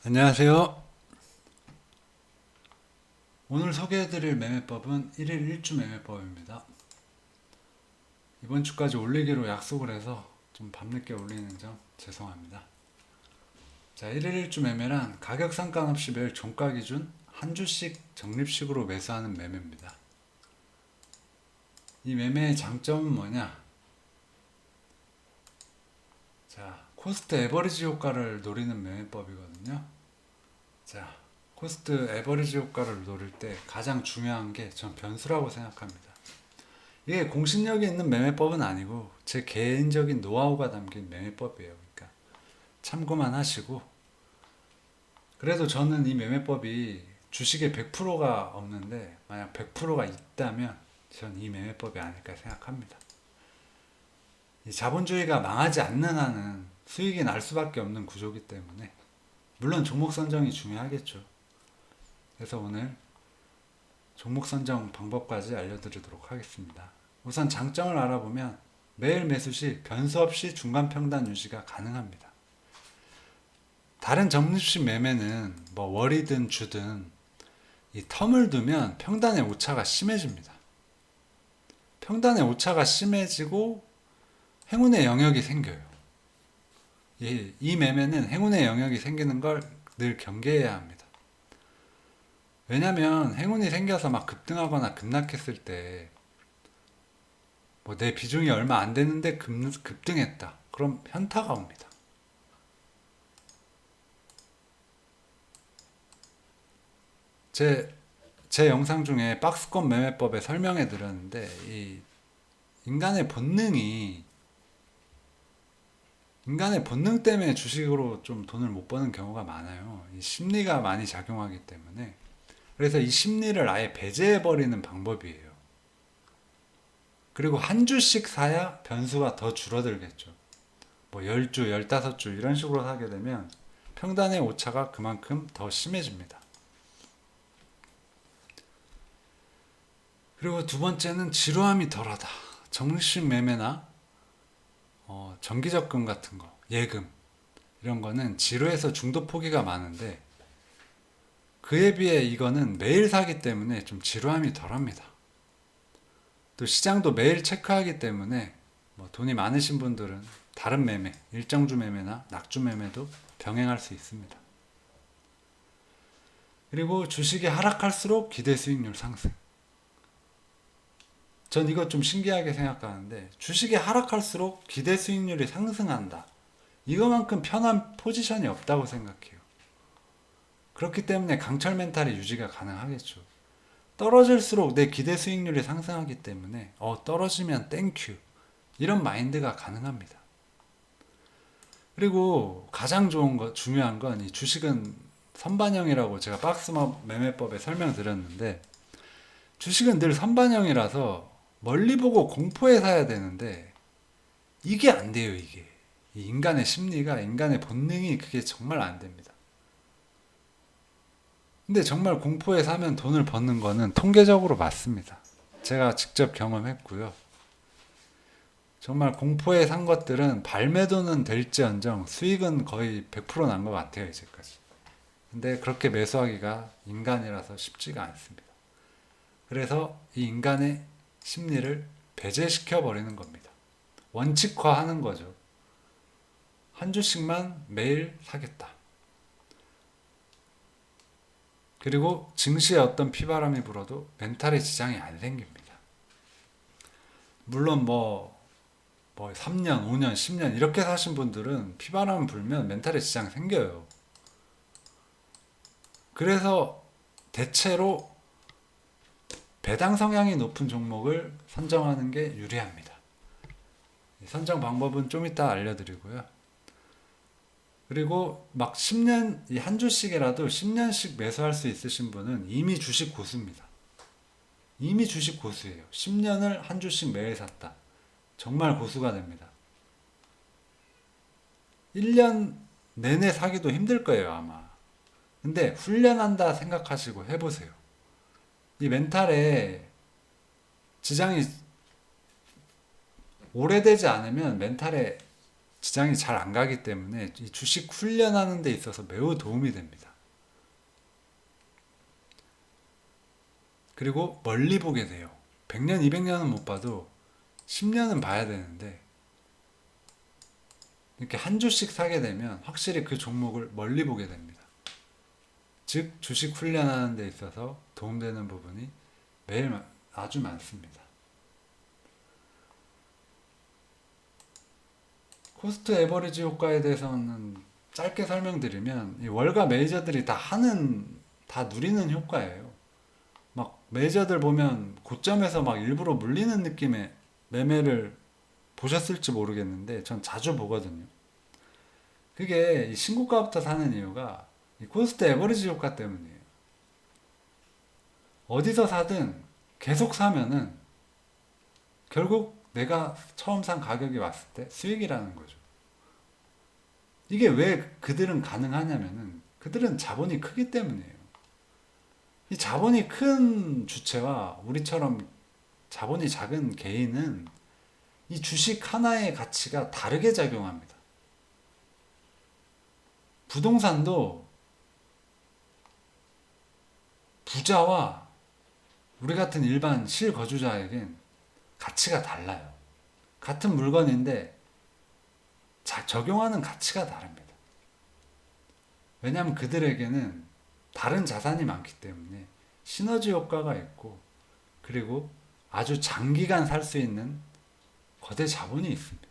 안녕하세요. 오늘 소개해드릴 매매법은 1일 1주 매매법입니다. 이번 주까지 올리기로 약속을 해서 좀 밤늦게 올리는 점 죄송합니다. 자, 1일 1주 매매란 가격 상관없이 매일 종가 기준 한 주씩 적립식으로 매수하는 매매입니다. 이 매매의 장점은 뭐냐? 자, 코스트 에버리지 효과를 노리는 매매법이거든요. 자, 코스트 에버리지 효과를 노릴 때 가장 중요한 게 전 변수라고 생각합니다. 이게 공신력이 있는 매매법은 아니고 제 개인적인 노하우가 담긴 매매법이에요. 그러니까 참고만 하시고, 그래도 저는 이 매매법이 주식에 100%가 없는데 만약 100%가 있다면 전 이 매매법이 아닐까 생각합니다. 이 자본주의가 망하지 않는 한은 수익이 날 수밖에 없는 구조이기 때문에 물론 종목 선정이 중요하겠죠. 그래서 오늘 종목 선정 방법까지 알려드리도록 하겠습니다. 우선 장점을 알아보면 매일 매수 시 변수 없이 중간 평단 유지가 가능합니다. 다른 적립식 매매는 뭐 월이든 주든 이 텀을 두면 평단의 오차가 심해집니다. 평단의 오차가 심해지고 행운의 영역이 생겨요. 이 매매는 행운의 영역이 생기는 걸 늘 경계해야 합니다. 왜냐면 행운이 생겨서 막 급등하거나 급락했을 때 뭐 내 비중이 얼마 안 되는데 급등했다. 그럼 현타가 옵니다. 제, 제 영상 중에 박스권 매매법에 설명해 드렸는데, 이 인간의 본능이, 인간의 본능 때문에 주식으로 좀 돈을 못 버는 경우가 많아요. 이 심리가 많이 작용하기 때문에. 그래서 이 심리를 아예 배제해 버리는 방법이에요. 그리고 한 주씩 사야 변수가 더 줄어들겠죠. 뭐 10주, 15주 이런 식으로 사게 되면 평단의 오차가 그만큼 더 심해집니다. 그리고 두 번째는 지루함이 덜하다. 적립식 매매나 정기적금 같은 거, 예금 이런 거는 지루해서 중도 포기가 많은데 그에 비해 이거는 매일 사기 때문에 좀 지루함이 덜합니다. 또 시장도 매일 체크하기 때문에 뭐 돈이 많으신 분들은 다른 매매, 일정주 매매나 낙주 매매도 병행할 수 있습니다. 그리고 주식이 하락할수록 기대 수익률 상승. 전 이거 좀 신기하게 생각하는데 주식이 하락할수록 기대 수익률이 상승한다. 이거만큼 편한 포지션이 없다고 생각해요. 그렇기 때문에 강철 멘탈이 유지가 가능하겠죠. 떨어질수록 내 기대 수익률이 상승하기 때문에 떨어지면 땡큐 이런 마인드가 가능합니다. 그리고 가장 중요한 건 이 주식은 선반영이라고 제가 박스 매매법에 설명드렸는데, 주식은 늘 선반영이라서 멀리 보고 공포에 사야 되는데 이게 안 돼요. 이게 이 인간의 심리가, 인간의 본능이 그게 정말 안 됩니다. 근데 정말 공포에 사면 돈을 버는 거는 통계적으로 맞습니다. 제가 직접 경험했고요. 정말 공포에 산 것들은 발매도는 될지언정 수익은 거의 100%난 것 같아요, 이제까지. 근데 그렇게 매수하기가 인간이라서 쉽지가 않습니다. 그래서 이 인간의 심리를 배제시켜 버리는 겁니다. 원칙화하는 거죠. 한 주씩만 매일 사겠다. 그리고 증시에 어떤 피바람이 불어도 멘탈에 지장이 안 생깁니다. 물론 뭐 3년, 5년, 10년 이렇게 사신 분들은 피바람 불면 멘탈에 지장 생겨요. 그래서 대체로 배당 성향이 높은 종목을 선정하는 게 유리합니다. 선정 방법은 좀 이따 알려드리고요. 그리고 막 10년, 이 한 주씩이라도 10년씩 매수할 수 있으신 분은 이미 주식 고수입니다. 이미 주식 고수예요. 10년을 한 주씩 매일 샀다. 정말 고수가 됩니다. 1년 내내 사기도 힘들 거예요, 아마. 근데 훈련한다 생각하시고 해보세요. 이 멘탈에 지장이 오래되지 않으면 멘탈에 지장이 잘 안 가기 때문에 이 주식 훈련하는 데 있어서 매우 도움이 됩니다. 그리고 멀리 보게 돼요. 100년, 200년은 못 봐도 10년은 봐야 되는데 이렇게 한 주씩 사게 되면 확실히 그 종목을 멀리 보게 됩니다. 즉 주식 훈련하는 데 있어서 도움되는 부분이 매일 아주 많습니다. 코스트 에버리지 효과에 대해서는 짧게 설명드리면 이 월가 메이저들이 다 누리는 효과예요. 막 메이저들 보면 고점에서 막 일부러 물리는 느낌의 매매를 보셨을지 모르겠는데 전 자주 보거든요. 그게 이 신고가부터 사는 이유가 이 코스트 에버리지 효과 때문이에요. 어디서 사든 계속 사면은 결국 내가 처음 산 가격이 왔을 때 수익이라는 거죠. 이게 왜 그들은 가능하냐면은 그들은 자본이 크기 때문이에요. 이 자본이 큰 주체와 우리처럼 자본이 작은 개인은 이 주식 하나의 가치가 다르게 작용합니다. 부동산도 부자와 우리 같은 일반 실거주자에겐 가치가 달라요. 같은 물건인데 적용하는 가치가 다릅니다. 왜냐하면 그들에게는 다른 자산이 많기 때문에 시너지 효과가 있고 그리고 아주 장기간 살 수 있는 거대 자본이 있습니다.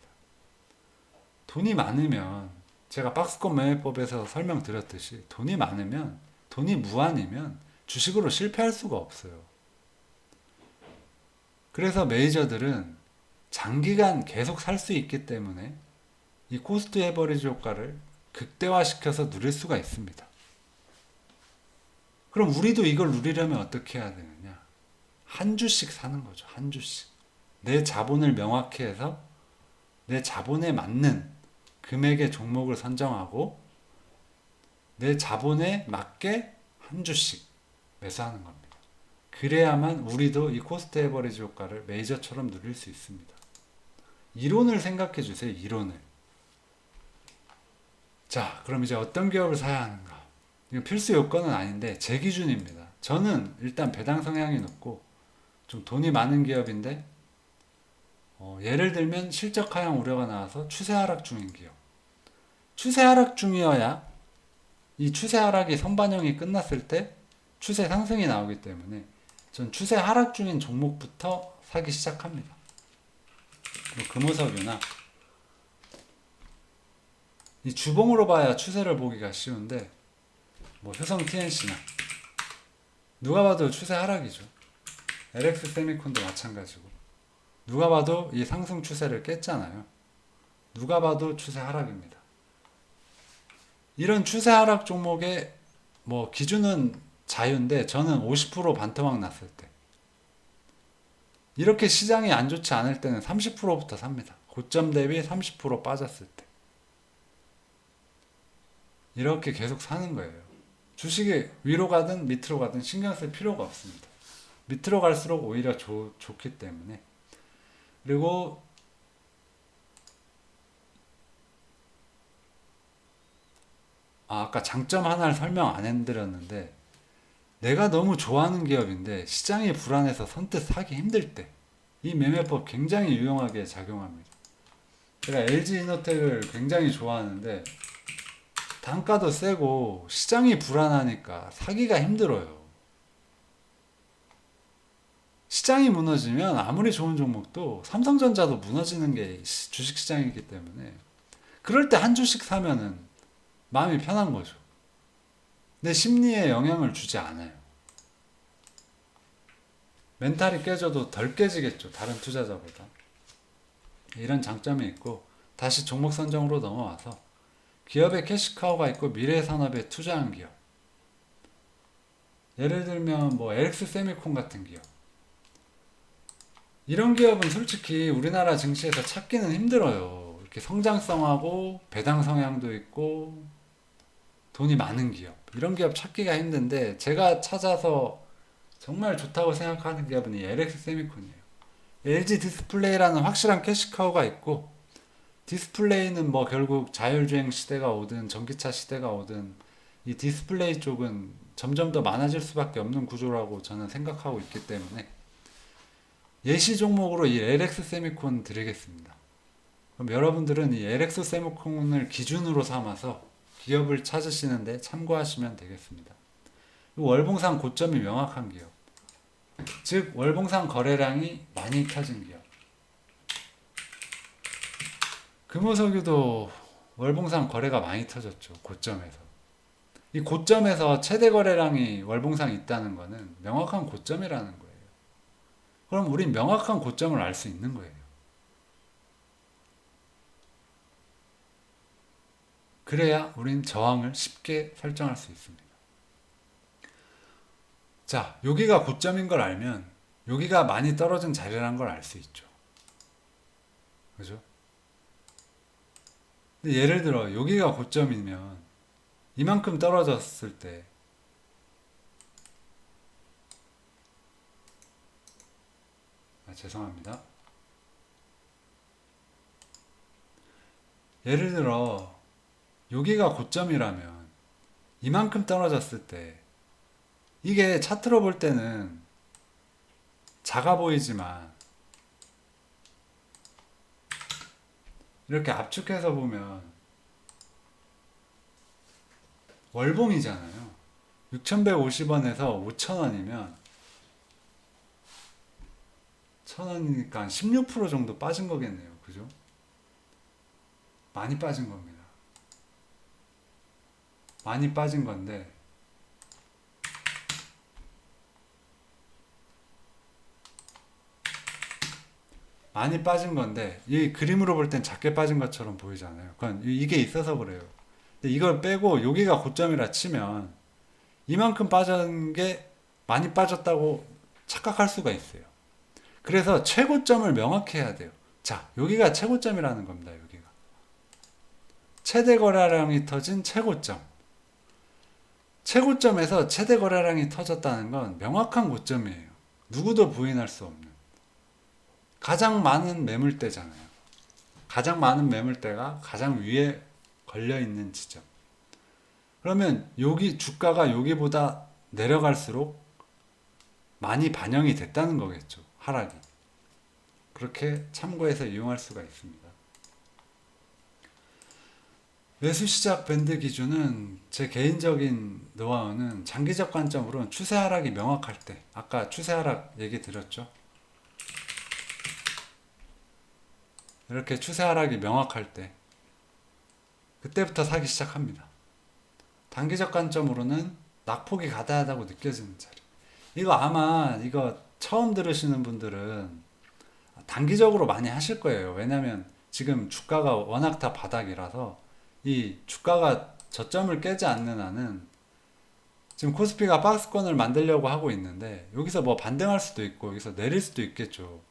돈이 많으면 제가 박스권 매매법에서 설명드렸듯이 돈이 무한이면 주식으로 실패할 수가 없어요. 그래서 메이저들은 장기간 계속 살 수 있기 때문에 이 코스트 에버리지 효과를 극대화시켜서 누릴 수가 있습니다. 그럼 우리도 이걸 누리려면 어떻게 해야 되느냐? 한 주씩 사는 거죠. 한 주씩. 내 자본을 명확히 해서 내 자본에 맞는 금액의 종목을 선정하고 내 자본에 맞게 한 주씩 매수하는 겁니다. 그래야만 우리도 이 코스트 에버리지 효과를 메이저처럼 누릴 수 있습니다. 이론을 생각해 주세요. 이론을. 자, 그럼 이제 어떤 기업을 사야 하는가? 이거 필수 요건은 아닌데 제 기준입니다. 저는 일단 배당 성향이 높고 좀 돈이 많은 기업인데 예를 들면 실적 하향 우려가 나와서 추세 하락 중인 기업. 추세 하락 중이어야 이 추세 하락이 선반영이 끝났을 때 추세 상승이 나오기 때문에 전 추세 하락 중인 종목부터 사기 시작합니다. 금호석유나 이 주봉으로 봐야 추세를 보기가 쉬운데 뭐 효성 TNC나 누가 봐도 추세 하락이죠. LX 세미콘도 마찬가지고 누가 봐도 이 상승 추세를 깼잖아요. 누가 봐도 추세 하락입니다. 이런 추세 하락 종목의 뭐 기준은 자유인데 저는 50% 반토막 났을 때 이렇게 시장이 안 좋지 않을 때는 30%부터 삽니다. 고점 대비 30% 빠졌을 때 이렇게 계속 사는 거예요. 주식이 위로 가든 밑으로 가든 신경 쓸 필요가 없습니다. 밑으로 갈수록 오히려 좋기 때문에. 그리고 아까 장점 하나를 설명 안 해드렸는데 내가 너무 좋아하는 기업인데 시장이 불안해서 선뜻 사기 힘들 때 이 매매법 굉장히 유용하게 작용합니다. 제가 LG이노텍을 굉장히 좋아하는데 단가도 세고 시장이 불안하니까 사기가 힘들어요. 시장이 무너지면 아무리 좋은 종목도 삼성전자도 무너지는 게 주식시장이기 때문에 그럴 때 한 주씩 사면은 마음이 편한 거죠. 내 심리에 영향을 주지 않아요. 멘탈이 깨져도 덜 깨지겠죠. 다른 투자자보다. 이런 장점이 있고 다시 종목 선정으로 넘어와서 기업의 캐시카우가 있고 미래산업에 투자한 기업. 예를 들면 뭐 LX 세미콘 같은 기업. 이런 기업은 솔직히 우리나라 증시에서 찾기는 힘들어요. 이렇게 성장성하고 배당 성향도 있고 돈이 많은 기업. 이런 기업 찾기가 힘든데 제가 찾아서 정말 좋다고 생각하는 기업은 이 LX 세미콘이에요. LG 디스플레이라는 확실한 캐시카우가 있고 디스플레이는 뭐 결국 자율주행 시대가 오든 전기차 시대가 오든 이 디스플레이 쪽은 점점 더 많아질 수밖에 없는 구조라고 저는 생각하고 있기 때문에 예시 종목으로 이 LX 세미콘 드리겠습니다. 그럼 여러분들은 이 LX 세미콘을 기준으로 삼아서 기업을 찾으시는데 참고하시면 되겠습니다. 월봉상 고점이 명확한 기업, 즉 월봉상 거래량이 많이 켜진 기업. 금호석유도 월봉상 거래가 많이 터졌죠. 고점에서. 이 고점에서 최대 거래량이 월봉상 있다는 것은 명확한 고점이라는 거예요. 그럼 우린 명확한 고점을 알 수 있는 거예요. 그래야 우린 저항을 쉽게 설정할 수 있습니다. 자, 여기가 고점인 걸 알면 여기가 많이 떨어진 자리라는 걸 알 수 있죠. 그죠? 근데 예를 들어 여기가 고점이면 이만큼 떨어졌을 때 죄송합니다. 예를 들어 여기가 고점이라면 이만큼 떨어졌을 때 이게 차트로 볼 때는 작아 보이지만 이렇게 압축해서 보면 월봉이잖아요. 6,150원에서 5,000원이면 1,000원이니까 16% 정도 빠진 거겠네요. 그죠? 많이 빠진 겁니다. 많이 빠진 건데 이 그림으로 볼 땐 작게 빠진 것처럼 보이잖아요. 그건 이게 있어서 그래요. 근데 이걸 빼고 여기가 고점이라 치면 이만큼 빠진 게 많이 빠졌다고 착각할 수가 있어요. 그래서 최고점을 명확히 해야 돼요. 자, 여기가 최고점이라는 겁니다. 여기가 최대 거래량이 터진 최고점. 최고점에서 최대 거래량이 터졌다는 건 명확한 고점이에요. 누구도 부인할 수 없는. 가장 많은 매물대잖아요. 가장 많은 매물대가 가장 위에 걸려 있는 지점. 그러면 여기 주가가 여기보다 내려갈수록 많이 반영이 됐다는 거겠죠. 하락이. 그렇게 참고해서 이용할 수가 있습니다. 매수 시작 밴드 기준은 제 개인적인 노하우는 장기적 관점으로는 추세 하락이 명확할 때, 아까 추세 하락 얘기 드렸죠. 이렇게 추세 하락이 명확할 때 그때부터 사기 시작합니다. 단기적 관점으로는 낙폭이 가다하다고 느껴지는 자리. 이거 아마 이거 처음 들으시는 분들은 단기적으로 많이 하실 거예요. 왜냐면 지금 주가가 워낙 다 바닥이라서 이 주가가 저점을 깨지 않는 한은 지금 코스피가 박스권을 만들려고 하고 있는데 여기서 뭐 반등할 수도 있고 여기서 내릴 수도 있겠죠.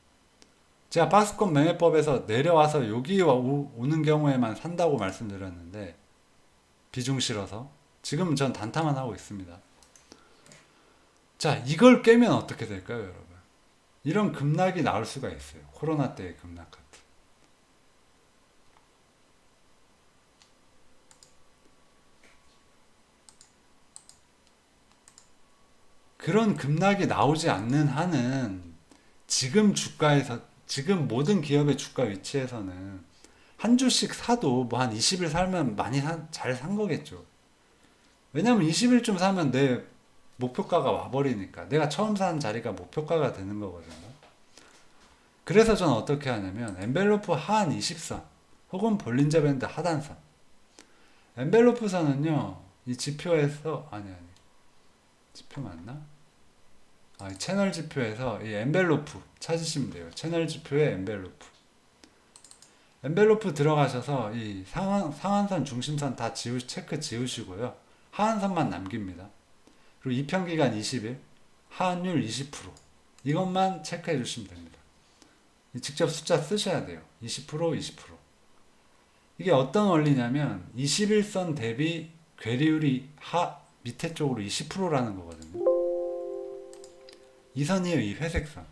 제가 박스권 매매법에서 내려와서 여기 오는 경우에만 산다고 말씀드렸는데 비중 실어서 지금은 전 단타만 하고 있습니다. 자, 이걸 깨면 어떻게 될까요, 여러분? 이런 급락이 나올 수가 있어요. 코로나 때의 급락 같은. 그런 급락이 나오지 않는 한은 지금 주가에서 지금 모든 기업의 주가 위치에서는 한 주씩 사도 뭐 한 20일 살면 많이 잘 산 거겠죠. 왜냐면 20일쯤 사면 내 목표가가 와버리니까 내가 처음 산 자리가 목표가가 되는 거거든요. 그래서 저는 어떻게 하냐면 엔벨로프 하한 20선 혹은 볼린저 밴드 하단선. 엔벨로프 선은요 이 지표에서 아니 지표 맞나? 이 채널 지표에서 이 엔벨로프 찾으시면 돼요. 채널 지표의 엔벨로프. 엔벨로프 들어가셔서 이 상한선, 중심선 다 체크 지우시고요. 하한선만 남깁니다. 그리고 이평기간 20일, 하한율 20%. 이것만 체크해 주시면 됩니다. 직접 숫자 쓰셔야 돼요. 20%, 20%. 이게 어떤 원리냐면 21선 대비 괴리율이 밑에 쪽으로 20%라는 거거든요. 이 선이에요. 이 회색선.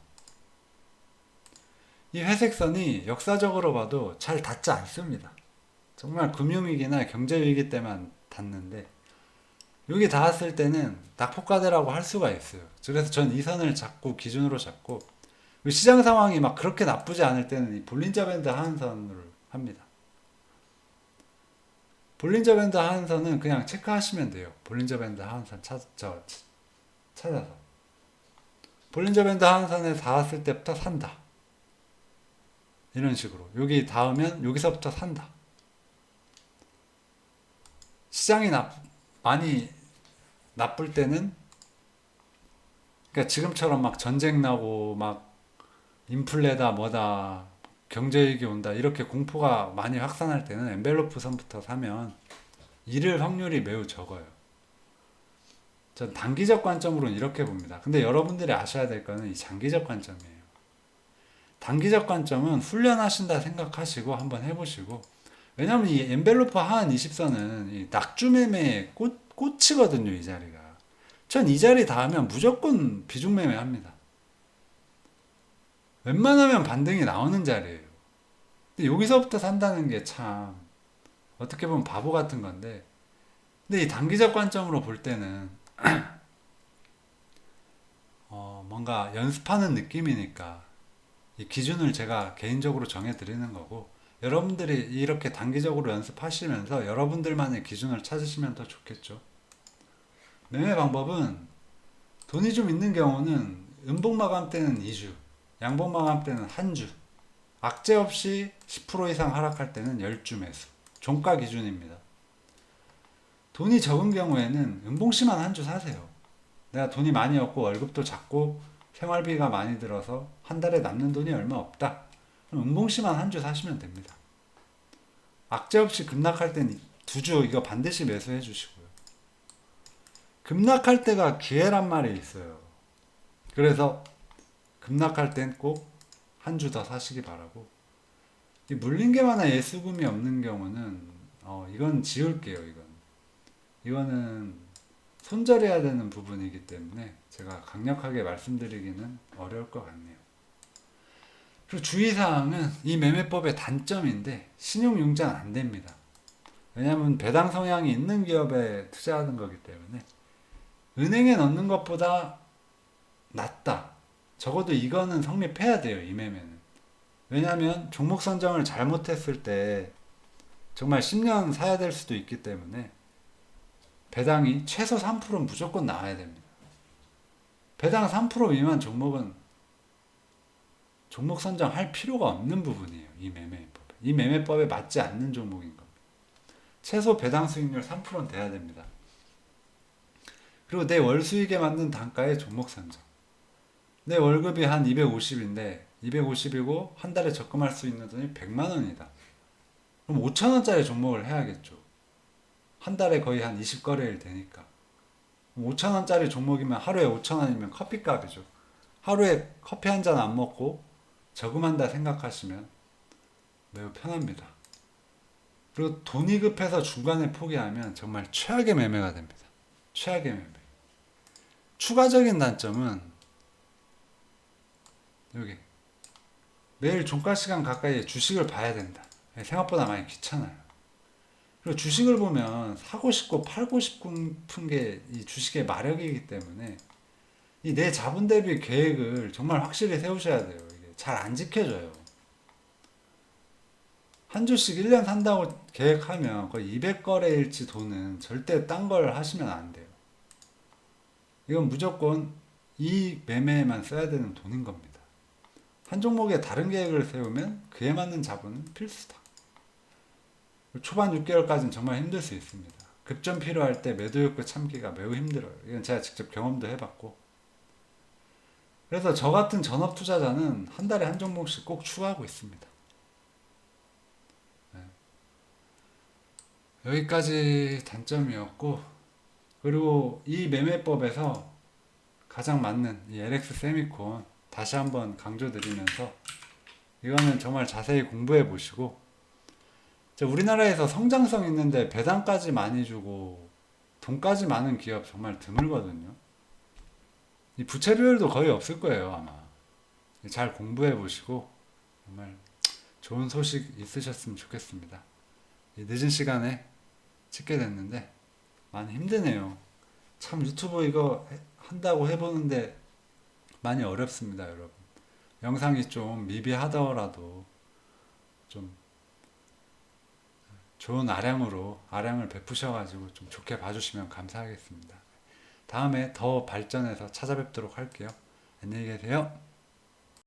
이 회색선이 역사적으로 봐도 잘 닿지 않습니다. 정말 금융위기나 경제위기 때만 닿는데 여기 닿았을 때는 낙폭과대라고 할 수가 있어요. 그래서 전 이 선을 잡고 기준으로 잡고 시장 상황이 막 그렇게 나쁘지 않을 때는 이 볼린저 밴드 하한선을 합니다. 볼린저 밴드 하한선은 그냥 체크하시면 돼요. 볼린저 밴드 하한선 찾아서 볼린저 밴드 하한선에 닿았을 때부터 산다. 이런 식으로 여기 닿으면 여기서부터 산다. 시장이 많이 나쁠 때는 그러니까 지금처럼 막 전쟁 나고 막 인플레다 뭐다 경제위기 온다 이렇게 공포가 많이 확산할 때는 엔벨로프 선부터 사면 잃을 확률이 매우 적어요. 전 단기적 관점으로는 이렇게 봅니다. 근데 여러분들이 아셔야 될 거는 이 장기적 관점이에요. 단기적 관점은 훈련하신다 생각하시고 한번 해보시고, 왜냐면 이 엔벨로프 하한 20선은 이 낙주 매매의 꽃이거든요, 이 자리가. 전 이 자리 닿으면 무조건 비중 매매합니다. 웬만하면 반등이 나오는 자리예요. 근데 여기서부터 산다는 게 참 어떻게 보면 바보 같은 건데, 근데 이 단기적 관점으로 볼 때는 뭔가 연습하는 느낌이니까 이 기준을 제가 개인적으로 정해 드리는 거고, 여러분들이 이렇게 단기적으로 연습하시면서 여러분들만의 기준을 찾으시면 더 좋겠죠. 매매 방법은 돈이 좀 있는 경우는 음봉 마감 때는 2주, 양봉 마감 때는 한 주, 악재 없이 10% 이상 하락할 때는 10주 매수. 종가 기준입니다. 돈이 적은 경우에는 음봉시만 한 주 사세요. 내가 돈이 많이 없고 월급도 작고 생활비가 많이 들어서 한 달에 남는 돈이 얼마 없다. 그럼 음봉시만 한 주 사시면 됩니다. 악재 없이 급락할 땐 2주 이거 반드시 매수해 주시고요. 급락할 때가 기회란 말이 있어요. 그래서 급락할 땐 꼭 한 주 더 사시기 바라고, 이 물린 게 많아 예수금이 없는 경우는 이건 지울게요. 이거는 손절해야 되는 부분이기 때문에 제가 강력하게 말씀드리기는 어려울 것 같네요. 그리고 주의사항은 이 매매법의 단점인데 신용융자는 안 됩니다. 왜냐하면 배당 성향이 있는 기업에 투자하는 거기 때문에 은행에 넣는 것보다 낫다. 적어도 이거는 성립해야 돼요. 이 매매는. 왜냐하면 종목 선정을 잘못했을 때 정말 10년 사야 될 수도 있기 때문에 배당이 최소 3%는 무조건 나와야 됩니다. 배당 3% 미만 종목은 종목 선정할 필요가 없는 부분이에요. 이 매매법에. 이 매매법에 맞지 않는 종목인 겁니다. 최소 배당 수익률 3%는 돼야 됩니다. 그리고 내 월 수익에 맞는 단가의 종목 선정. 내 월급이 한 250인데 250이고 한 달에 적금할 수 있는 돈이 100만 원이다. 그럼 5천 원짜리 종목을 해야겠죠. 한 달에 거의 한 20거래일 되니까. 5천 원짜리 종목이면 하루에 5천 원이면 커피값이죠. 하루에 커피 한 잔 안 먹고 저금한다 생각하시면 매우 편합니다. 그리고 돈이 급해서 중간에 포기하면 정말 최악의 매매가 됩니다. 최악의 매매. 추가적인 단점은 여기 매일 종가 시간 가까이에 주식을 봐야 된다. 생각보다 많이 귀찮아요. 그리고 주식을 보면 사고 싶고 팔고 싶은 게 이 주식의 마력이기 때문에 이 내 자본 대비 계획을 정말 확실히 세우셔야 돼요. 이게 잘 안 지켜져요. 한 주씩 1년 산다고 계획하면 거의 200거래일치 돈은 절대 딴 걸 하시면 안 돼요. 이건 무조건 이 매매에만 써야 되는 돈인 겁니다. 한 종목에 다른 계획을 세우면 그에 맞는 자본은 필수다. 초반 6개월까지는 정말 힘들 수 있습니다. 급전 필요할 때 매도 욕구 참기가 매우 힘들어요. 이건 제가 직접 경험도 해봤고. 그래서 저 같은 전업 투자자는 한 달에 한 종목씩 꼭 추가하고 있습니다. 네. 여기까지 단점이었고, 그리고 이 매매법에서 가장 맞는 이 LX 세미콘 다시 한번 강조드리면서 이거는 정말 자세히 공부해 보시고, 우리나라에서 성장성 있는데 배당까지 많이 주고 돈까지 많은 기업 정말 드물거든요. 이 부채 비율도 거의 없을 거예요, 아마. 잘 공부해 보시고 정말 좋은 소식 있으셨으면 좋겠습니다. 이 늦은 시간에 찍게 됐는데 많이 힘드네요. 참 유튜브 이거 한다고 해보는데 많이 어렵습니다, 여러분. 영상이 좀 미비하더라도 좀 좋은 아량을 베푸셔가지고 좀 좋게 봐주시면 감사하겠습니다. 다음에 더 발전해서 찾아뵙도록 할게요. 안녕히 계세요.